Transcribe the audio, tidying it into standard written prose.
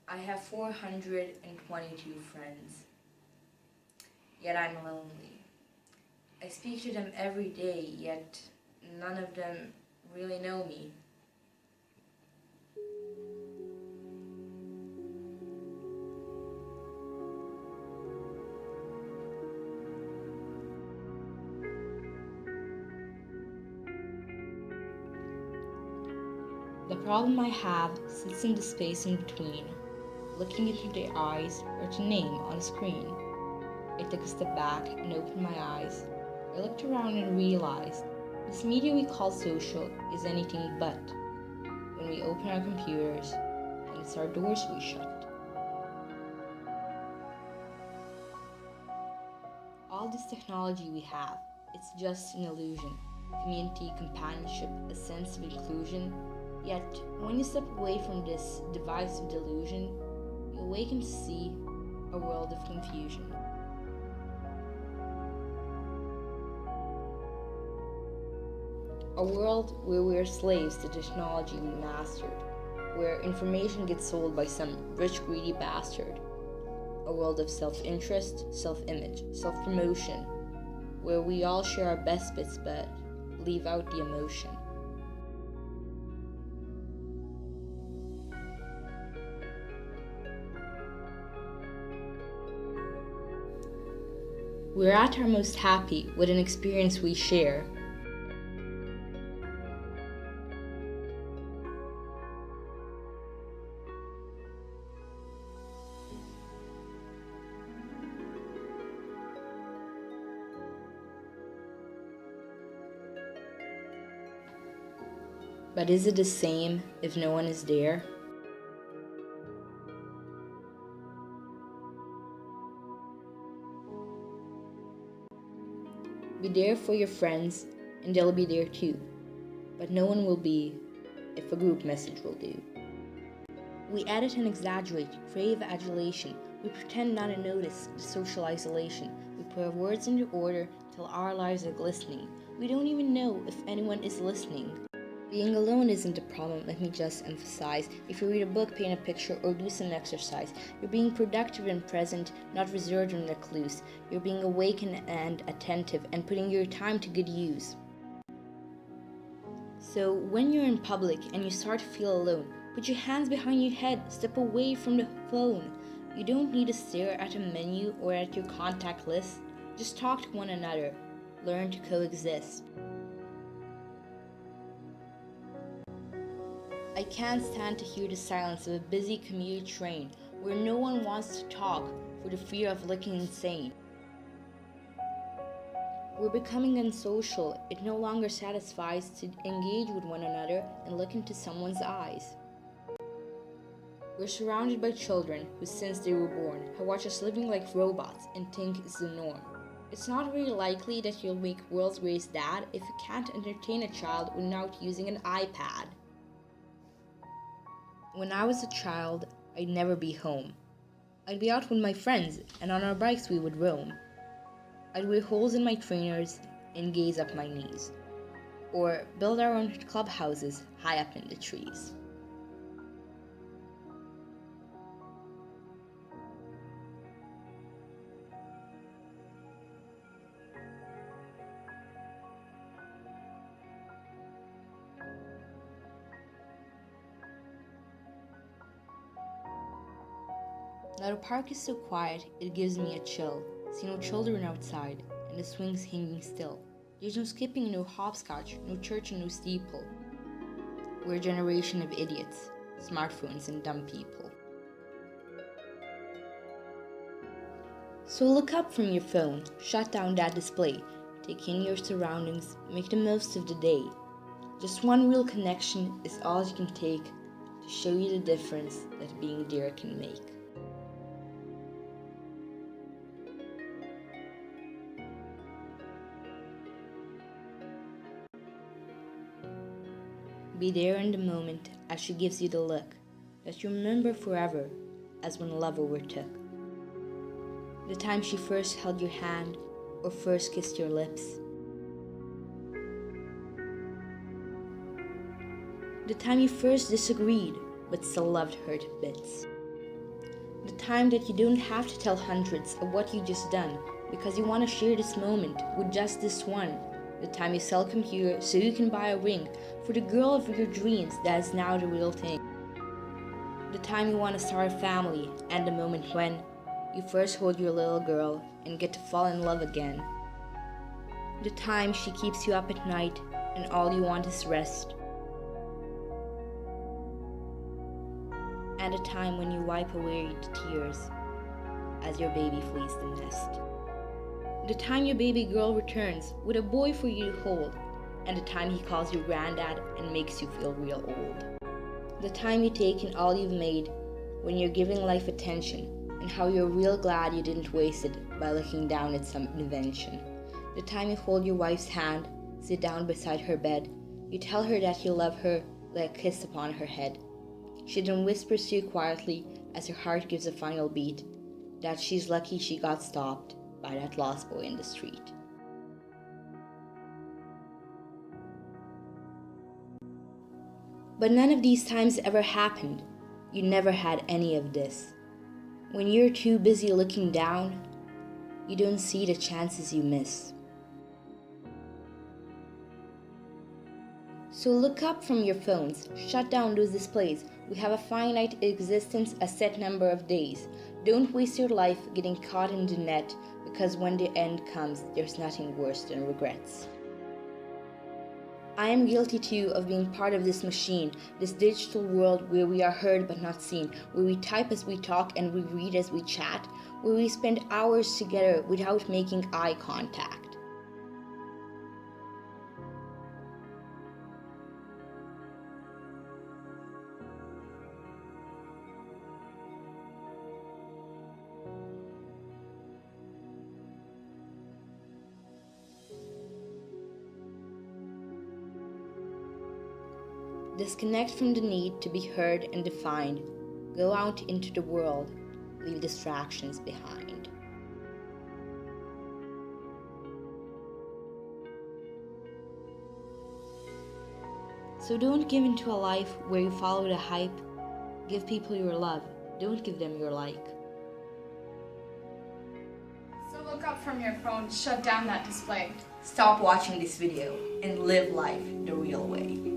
I have 422 friends, yet I'm lonely. I speak to them every day, yet none of them really know me. The problem I have sits in the space in between, looking into their eyes or to name on a screen. I took a step back and opened my eyes. I looked around and realized this media we call social is anything but. When we open our computers, and it's our doors we shut. All this technology we have, it's just an illusion. Community, companionship, a sense of inclusion. Yet, when you step away from this divisive delusion, you awaken to see a world of confusion. A world where we are slaves to technology we mastered, where information gets sold by some rich, greedy bastard. A world of self-interest, self-image, self-promotion, where we all share our best bits but leave out the emotion. We're at our most happy with an experience we share. But is it the same if no one is there? Be there for your friends, and they'll be there too. But no one will be if a group message will do. We edit and exaggerate, crave adulation. We pretend not to notice the social isolation. We put our words into order till our lives are glistening. We don't even know if anyone is listening. Being alone isn't a problem, let me just emphasize. If you read a book, paint a picture, or do some exercise, you're being productive and present, not reserved and recluse. You're being awakened and attentive and putting your time to good use. So when you're in public and you start to feel alone, put your hands behind your head, step away from the phone. You don't need to stare at a menu or at your contact list. Just talk to one another. Learn to coexist. I can't stand to hear the silence of a busy commuter train where no one wants to talk for the fear of looking insane. We're becoming unsocial. It no longer satisfies to engage with one another and look into someone's eyes. We're surrounded by children who, since they were born, have watched us living like robots and think it's the norm. It's not very likely that you'll make world's greatest dad if you can't entertain a child without using an iPad. When I was a child, I'd never be home. I'd be out with my friends, and on our bikes we would roam. I'd wear holes in my trainers and gaze up my knees, or build our own clubhouses high up in the trees. Now the park is so quiet, it gives me a chill. See no children outside, and the swings hanging still. There's no skipping, no hopscotch, no church and no steeple. We're a generation of idiots, smartphones and dumb people. So look up from your phone, shut down that display, take in your surroundings, make the most of the day. Just one real connection is all you can take to show you the difference that being there can make. Be there in the moment as she gives you the look that you remember forever as when love overtook. The time she first held your hand or first kissed your lips. The time you first disagreed but still loved her to bits. The time that you don't have to tell hundreds of what you just done because you want to share this moment with just this one. The time you sell a computer so you can buy a ring for the girl of your dreams that is now the real thing. The time you want to start a family and the moment when you first hold your little girl and get to fall in love again. The time she keeps you up at night and all you want is rest. And a time when you wipe away the tears as your baby flees the nest. The time your baby girl returns with a boy for you to hold, and the time he calls you granddad and makes you feel real old. The time you take in all you've made when you're giving life attention, and how you're real glad you didn't waste it by looking down at some invention. The time you hold your wife's hand, sit down beside her bed, you tell her that you love her, lay a kiss upon her head. She then whispers to you quietly as her heart gives a final beat, that she's lucky she got stopped by that lost boy in the street. But none of these times ever happened. You never had any of this. When you're too busy looking down, you don't see the chances you miss. So look up from your phones, shut down those displays. We have a finite existence, a set number of days. Don't waste your life getting caught in the net, because when the end comes, there's nothing worse than regrets. I am guilty too of being part of this machine, this digital world where we are heard but not seen, where we type as we talk and we read as we chat, where we spend hours together without making eye contact. Disconnect from the need to be heard and defined. Go out into the world. Leave distractions behind. So don't give into a life where you follow the hype. Give people your love. Don't give them your like. So look up from your phone, shut down that display. Stop watching this video and live life the real way.